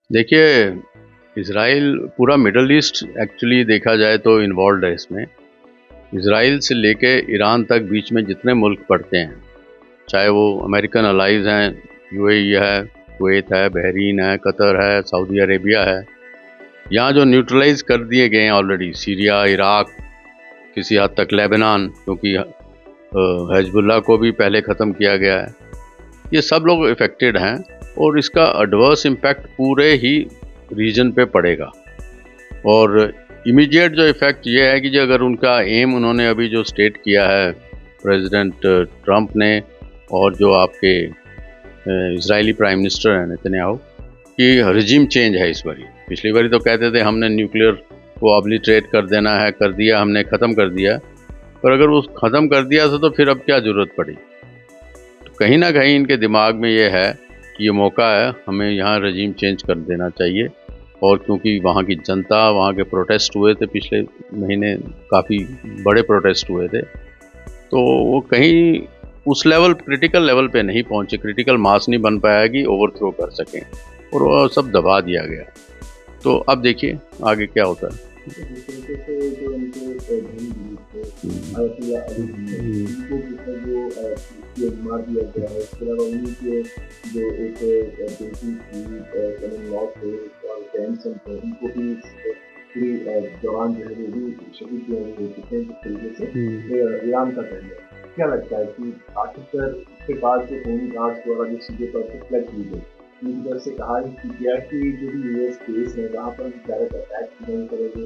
देखिए, इज़राइल पूरा middle east actually देखा जाए तो इन्वॉल्व्ड है इसमें। इज़राइल से लेके ईरान तक बीच में जितने मुल्क पड़ते हैं, चाहे वो अमेरिकन अलाइज़ हैं, यूएई है, कुवैत है, बहरीन है, कतर है, सऊदी अरेबिया है। यहाँ जो न्यूट्रलाइज़ कर दिए गए हैं ऑलरेडी सीरिया, इराक, किसी हद तक लेबनान, क्योंकि हिज़्बुल्लाह को भी पहले ख़त्म किया गया है। ये सब लोग इफ़ेक्टेड हैं और इसका एडवर्स इम्पैक्ट पूरे ही रीजन पे पड़ेगा। और इमीडिएट जो इफ़ेक्ट ये है कि जो अगर उनका एम उन्होंने अभी जो स्टेट किया है प्रेसिडेंट ट्रंप ने और जो आपके इजरायली प्राइम मिनिस्टर हैं नेतन्याहू कि रिजीम चेंज है इस बारी। पिछली बारी तो कहते थे हमने न्यूक्लियर को ऑब्लिटरेट कर देना है, कर दिया हमने, ख़त्म कर दिया। पर अगर वो ख़त्म कर दिया था तो फिर अब क्या ज़रूरत पड़ी। तो कहीं ना कहीं इनके दिमाग में ये है कि ये मौका है, हमें यहाँ रजीम चेंज कर देना चाहिए। और क्योंकि वहाँ की जनता, वहाँ के प्रोटेस्ट हुए थे पिछले महीने, काफ़ी बड़े प्रोटेस्ट हुए थे, तो वो कहीं उस लेवल, क्रिटिकल लेवल पे नहीं पहुँचे, क्रिटिकल मास नहीं बन पाया कि ओवरथ्रो कर सकें, और वो सब दबा दिया गया। तो अब देखिए आगे क्या होता है। दूसरे से जो उनके धनी थे आयतुल्लाह अली खamenei, उनको जो ये मार दिया गया है। इसके अलावा उन्हीं के जो एक बेटी थी करण लॉ थे और ग्रैंडसन थे, उनको भी पूरी जवान जो है वो भी शहीद किए हुए थे जिस तरीके से ईरान का कर लिया। क्या लगता है कि आखिरकार इसके बाद जो होम गार्ड्स द्वारा जो चीज़ें पर रिफ्लेक्ट की गई, उनकी तरफ से कहा गया कि जो भी यूएस बेस है वहाँ पर डायरेक्ट अटैक नहीं करेंगे।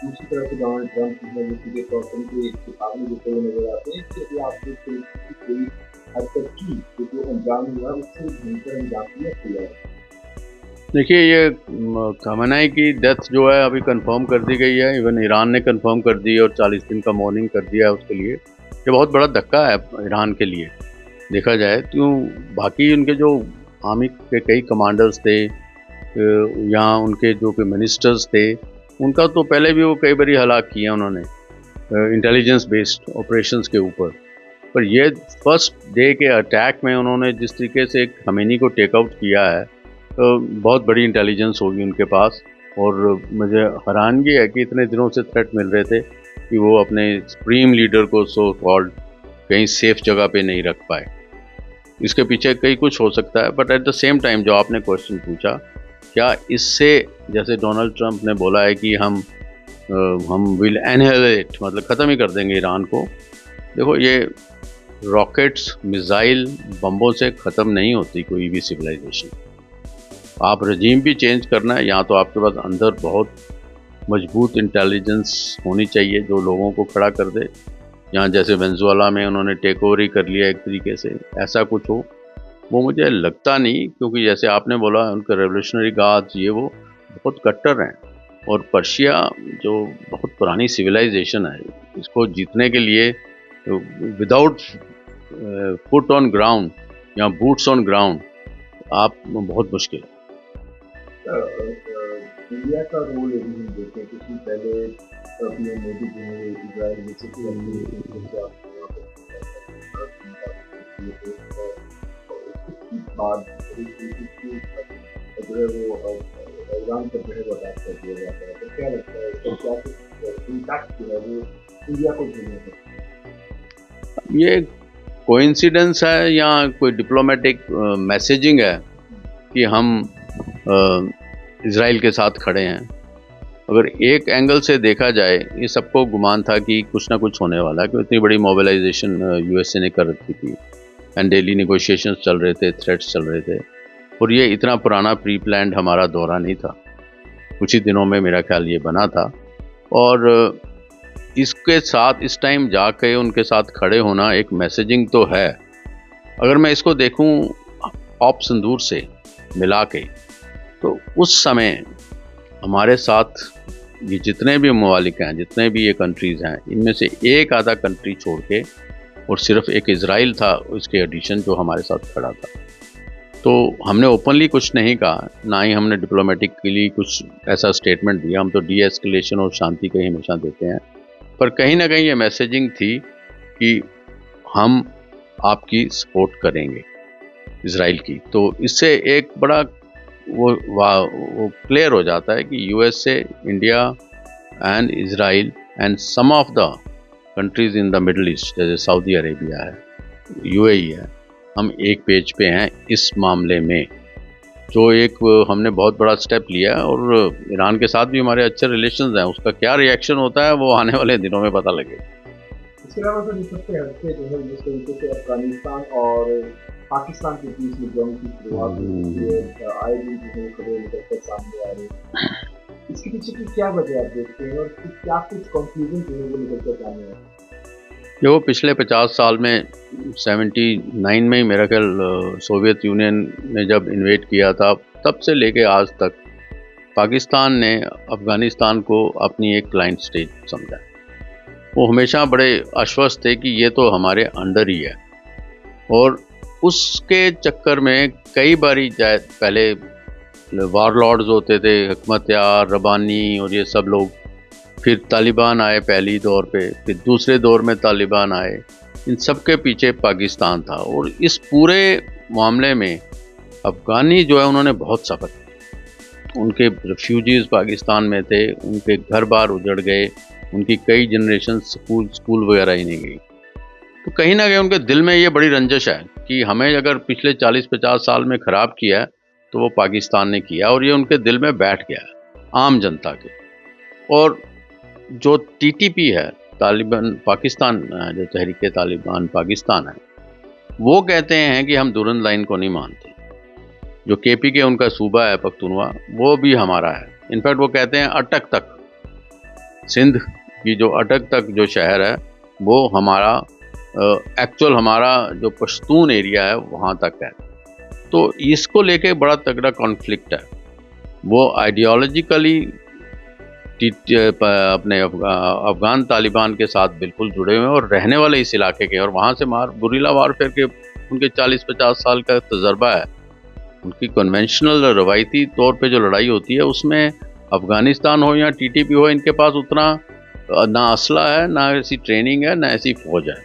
दूसरी तरफ से डोनाल्ड ट्रंप जो है वो सीधे तौर पर उनके चेतावनी देते हुए नजर आते हैं कि यदि आप इस तरीके की कोई हरकत की तो जो अंजाम हुआ उससे भयंकर अंजाम दिया खुला है। देखिए, ये खamenei की डेथ जो है अभी कंफर्म कर दी गई है, इवन ईरान ने कंफर्म कर दी और 40 दिन का मॉर्निंग कर दिया है उसके लिए। ये बहुत बड़ा धक्का है ईरान के लिए देखा जाए तो। बाकी उनके जो आर्मी के कई कमांडर्स थे, यहाँ उनके जो कि मिनिस्टर्स थे, उनका तो पहले भी वो कई बारी हलाक किया उन्होंने इंटेलिजेंस बेस्ड ऑपरेशंस के ऊपर। पर ये फर्स्ट डे के अटैक में उन्होंने जिस तरीके से खamenei को टेक आउट किया है, तो बहुत बड़ी इंटेलिजेंस होगी उनके पास। और मुझे हैरानगी है कि इतने दिनों से थ्रेट मिल रहे थे कि वो अपने सुप्रीम लीडर को सो कॉल्ड कहीं सेफ जगह पे नहीं रख पाए। इसके पीछे कई कुछ हो सकता है, but at the same time जो आपने क्वेश्चन पूछा, क्या इससे, जैसे डोनाल्ड ट्रंप ने बोला है कि हम विल एनहिलेट, मतलब ख़त्म ही कर देंगे ईरान को। देखो, ये रॉकेट्स, मिसाइल, बम्बों से ख़त्म नहीं होती कोई भी सिविलाइजेशन। आप रजीम भी चेंज करना है, यहाँ तो आपके पास अंदर बहुत मजबूत इंटेलिजेंस होनी चाहिए जो लोगों को खड़ा कर दे। यहाँ जैसे वेनेजुएला में उन्होंने टेक ओवर ही कर लिया एक तरीके से, ऐसा कुछ हो वो मुझे लगता नहीं, क्योंकि जैसे आपने बोला उनके रेवोल्यूशनरी गार्ड्स ये वो बहुत कट्टर हैं। और पर्शिया जो बहुत पुरानी सिविलाइजेशन है, इसको जीतने के लिए विदाउट फुट ऑन ग्राउंड या बूट्स ऑन ग्राउंड आप बहुत मुश्किल है। इंडिया का रोल यदि हम देखें, कुछ दिन पहले पीएम मोदी जी ने इजराइल विजिट किया बाद जो है वो ईरान पर जो है वो अटैक कर दिया जाता है। तो क्या लगता है इसका क्या कुछ इम्पैक्ट जो है वो इंडिया को झेलना पड़ता है? ये कोइंसिडेंस है या कोई डिप्लोमेटिक मैसेजिंग है कि हम इज़राइल के साथ खड़े हैं? अगर एक एंगल से देखा जाए, ये सबको गुमान था कि कुछ ना कुछ होने वाला है, कि इतनी बड़ी मोबिलाइजेशन यूएसए ने कर रखी थी एंड डेली नेगोशिएशंस चल रहे थे, थ्रेट्स चल रहे थे, और ये इतना पुराना प्री प्लान्ड हमारा दौरा नहीं था। कुछ ही दिनों में मेरा ख्याल ये बना था। और इसके साथ इस टाइम जाके उनके साथ खड़े होना एक मैसेजिंग तो है। अगर मैं इसको देखूं ऑप सिंदूर से मिला के, तो उस समय हमारे साथ ये जितने भी ममालिक हैं, जितने भी ये कंट्रीज़ हैं, इनमें से एक आधा कंट्री छोड़ के, और सिर्फ एक इज़राइल था इसके एडिशन जो हमारे साथ खड़ा था। तो हमने ओपनली कुछ नहीं कहा, ना ही हमने डिप्लोमेटिकली कुछ ऐसा स्टेटमेंट दिया। हम तो डी एस्केलेशन और शांति का ही हमेशा देते हैं। पर कहीं ना कहीं ये मैसेजिंग थी कि हम आपकी सपोर्ट करेंगे इज़राइल की। तो इससे एक बड़ा वो क्लियर हो जाता है कि USA, India and Israel and some of the countries in the Middle East जैसे सऊदी अरेबिया है, यूएई है, हम एक पेज पे हैं इस मामले में। जो एक हमने बहुत बड़ा स्टेप लिया है और ईरान के साथ भी हमारे अच्छे रिलेशंस हैं, उसका क्या रिएक्शन होता है वो आने वाले दिनों में पता लगेगा। इसके अलावा सर जिस सबसे हटके जो है जिस तरीके से अफगानिस्तान और पाकिस्तान के बीच में जंग की शुरुआत हुई है, आए दिन जो है खबरें निकलकर सामने आ रही हैं, इसके पीछे की क्या वजह आप देखते हैं और क्या कुछ कंक्लूजन जो है वो निकलकर सामने आ रहे हैं? जो पिछले 50 साल में 79 में ही मेरा ख्याल सोवियत यूनियन ने जब इन्वेड किया था, तब से लेके आज तक पाकिस्तान ने अफ़गानिस्तान को अपनी एक क्लाइंट स्टेट समझा। वो हमेशा बड़े आश्वस्त थे कि ये तो हमारे अंडर ही है, और उसके चक्कर में कई बारी पहले वारलॉर्ड्स होते थे, हिकमतयार, रब्बानी और ये सब लोग, फिर तालिबान आए पहली दौर पे, फिर दूसरे दौर में तालिबान आए, इन सब के पीछे पाकिस्तान था। और इस पूरे मामले में अफ़गानी जो है उन्होंने बहुत सफ़र किया। उनके रेफ्यूजीज़ पाकिस्तान में थे, उनके घर बार उजड़ गए, उनकी कई जनरेशन स्कूल वगैरह ही नहीं गई। तो कहीं ना कहीं उनके दिल में ये बड़ी रंजिश है कि हमें अगर पिछले 40-50 साल में ख़राब किया है तो वो पाकिस्तान ने किया, और ये उनके दिल में बैठ गया है आम जनता के। और जो टीटीपी है, तालिबान पाकिस्तान, जो तहरीक तालिबान पाकिस्तान है, वो कहते हैं कि हम दुरंद लाइन को नहीं मानते। जो केपीके उनका सूबा है पख्तूनवा, वो भी हमारा है। इनफैक्ट वो कहते हैं अटक तक, सिंध की जो अटक तक जो शहर है वो हमारा, एक्चुअल हमारा जो पश्तून एरिया है वहाँ तक है। तो इसको लेके बड़ा तगड़ा कॉन्फ्लिक्ट है। वो आइडियोलॉजिकली अपने अफ़गान तालिबान के साथ बिल्कुल जुड़े हुए हैं और रहने वाले इस इलाके के, और वहाँ से गुरिल्ला वारफेयर के उनके 40-50 साल का तजर्बा है। उनकी कन्वेंशनल रवायती तौर पे जो लड़ाई होती है उसमें अफ़गानिस्तान हो या टीटीपी हो, इनके पास उतना ना असला है, ना ऐसी ट्रेनिंग है, ना ऐसी फ़ौज है,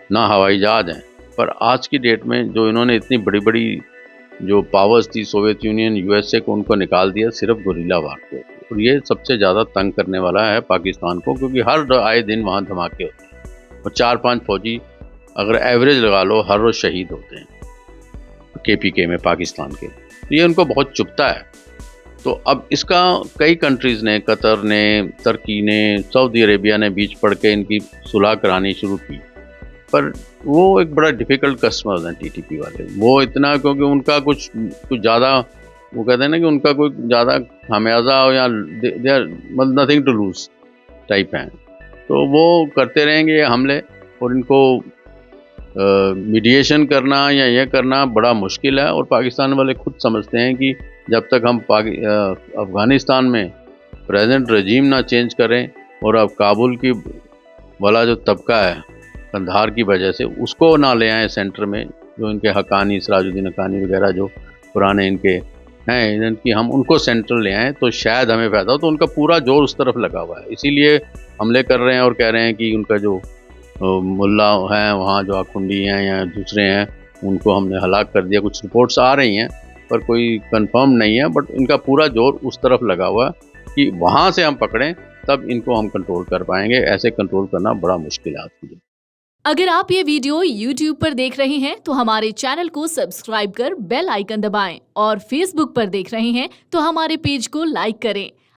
ना हवाई जहाज़ हैं। पर आज की डेट में जो इन्होंने इतनी बड़ी बड़ी जो पावर्स थी, सोवियत यूनियन, यूएसए को, उनको निकाल दिया सिर्फ गुरिल्ला वारफेयर। और ये सबसे ज़्यादा तंग करने वाला है पाकिस्तान को, क्योंकि हर आए दिन वहाँ धमाके होते हैं और 4-5 फौजी अगर एवरेज लगा लो हर रोज़ शहीद होते हैं केपीके में पाकिस्तान के। तो ये उनको बहुत चुभता है। तो अब इसका कई कंट्रीज़ ने, कतर ने, तुर्की ने, सऊदी अरेबिया ने बीच पड़ के इनकी सुलह करानी शुरू की, पर वो एक बड़ा डिफ़िकल्ट कस्टमर्स हैं टीटीपी वाले। वो इतना, क्योंकि उनका कुछ ज़्यादा, वो कहते हैं ना कि उनका कोई ज़्यादा खामियाजा हो या they are nothing to lose type हैं, तो वो करते रहेंगे ये हमले। और इनको मीडिएशन करना या ये करना बड़ा मुश्किल है। और पाकिस्तान वाले खुद समझते हैं कि जब तक हम अफ़गानिस्तान में प्रेजेंट रजीम ना चेंज करें और अब काबुल की वाला जो तबका है कंधार की वजह से, उसको ना ले आए सेंटर में, जो इनके हक्कानी, सिराजुद्दीन हक्कानी वगैरह जो पुराने इनके हैं, इनकी हम उनको सेंट्रल ले आएँ तो शायद हमें फ़ायदा हो। तो उनका पूरा जोर उस तरफ लगा हुआ है, इसीलिए हमले कर रहे हैं और कह रहे हैं कि उनका जो मुल्ला हैं वहाँ, जो आखुंडी हैं या दूसरे हैं, उनको हमने हलाक कर दिया। कुछ रिपोर्ट्स आ रही हैं पर कोई कंफर्म नहीं है, बट इनका पूरा जोर उस तरफ लगा हुआ है कि वहाँ से हम पकड़ें तब इनको हम कंट्रोल कर पाएंगे। ऐसे कंट्रोल करना बड़ा मुश्किल है आज की। अगर आप ये वीडियो YouTube पर देख रहे हैं तो हमारे चैनल को सब्सक्राइब कर बेल आइकन दबाएं, और Facebook पर देख रहे हैं तो हमारे पेज को लाइक करें।